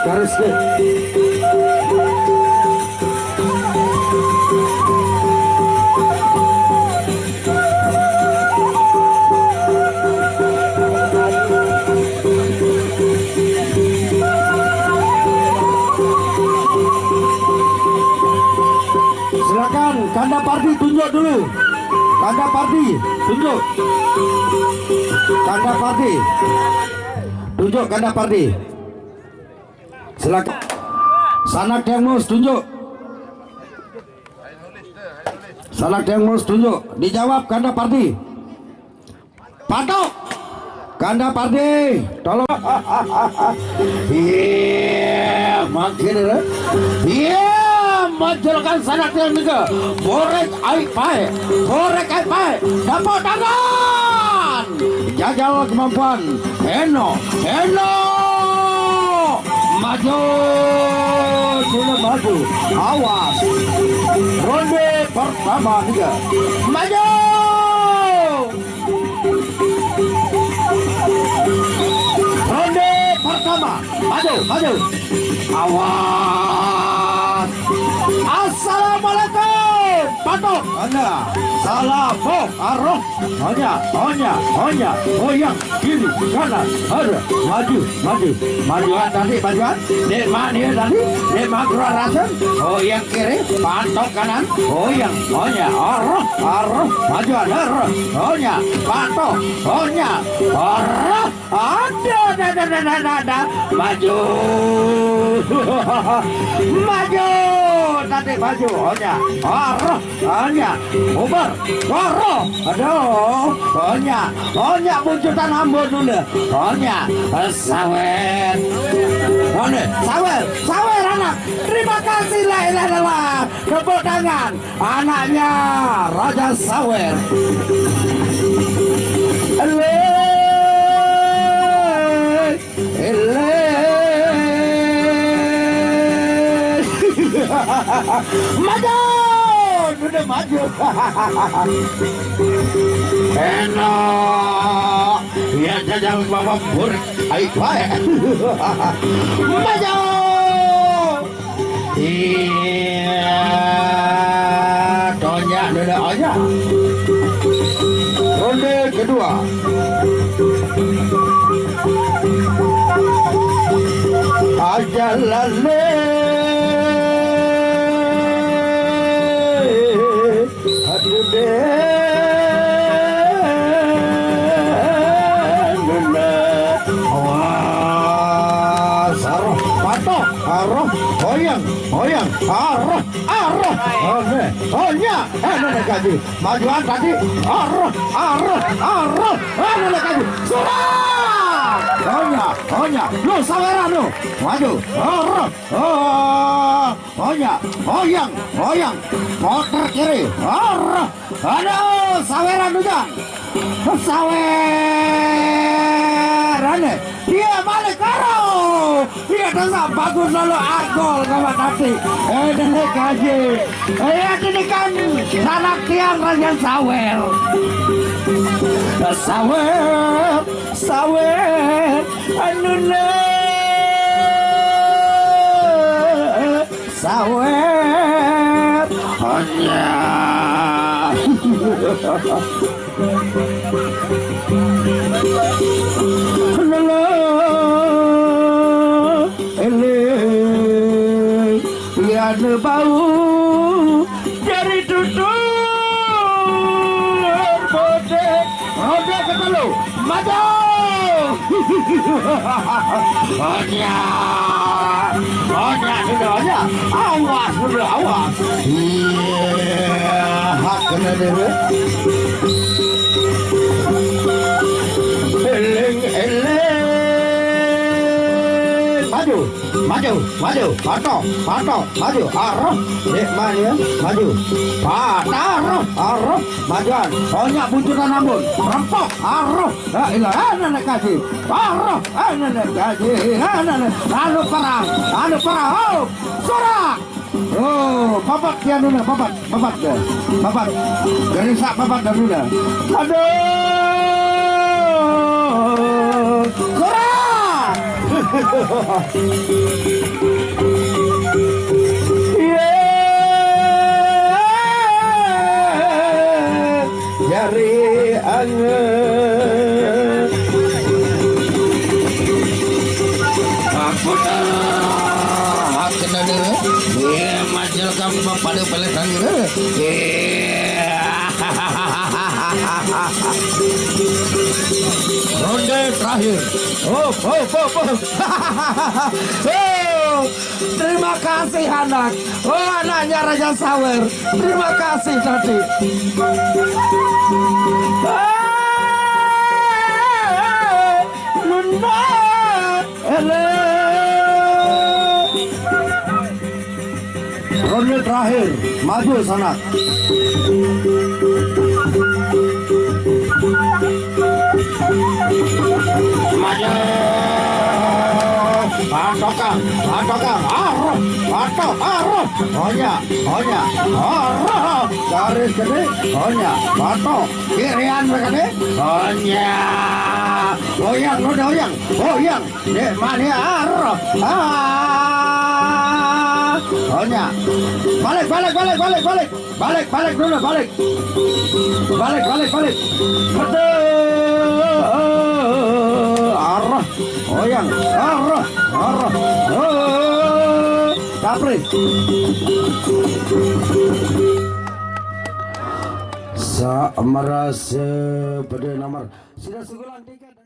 garis ke. Silakan Kanda Parti tunjuk dulu. Kanda Parti tunjuk. Kanda Parti tunjuk. Kanda Parti silakan. Sanak Dengmus tunjuk. Sanak Dengmus tunjuk. Dijawab Kanda Parti. Patok Kanda Parti tolong. Iya makin iya menjelaskan sanak yang juga borek aik pae, borek aik pae, dapat tangan, jajal kemampuan, Heno, maju, sudah maju, awas, ronde pertama juga, maju, ronde pertama, maju, awas. Assalamualaikum patok Anda salam arah hanya goyang kiri kanan ada majuan tadi majuan demak dia tadi demak keluar rasa goyang kiri patok kanan goyang arah majuan hanya patok arah ada maju tadi maju hanya ubar aduh hanya munculkan hambur dulu sawer anak terima kasih lah tepuk tangan anaknya Raja Sawer. Maju sudah maju. Enak ya jajal bawa bur aik bae. Maju iya tonya sudah aja. Ronde kedua ajalane goyang arah nenek gaji majuan tadi arah nenek gaji surat honya lu saweran lu maju goyang motor kiri aduh saweran juga saweran dia balik karo dia dasar bagus lalu agol kawan tadi nenek gaji ini kan sanak tiang Raja Sawer anuna Sawer hanya ada bau dari tutur rode ketelu maju hanya sudah awas iya hak kena dulu maju patok maju arah maju arah majuan banyak buncuran ambon rempok arah nenek gaji nenek gaji anu perang surak bapak dia dulu bapak gerisak bapak dulu aduh surak Jari angin aku dah kena dulu majal kamu pada peletan dulu ronde terakhir oh. Terima kasih anak anaknya Raja Sawer terima kasih tadi ronde terakhir maju sana maju Atokang, Honya, garis gede, Honya, Bato, kirian begini, Honya, Oyang, dek mania, Honya, balik dulu, balik, arah, Oyang, arah, Capri, sa merasa pada nomor sudah segulang tiga.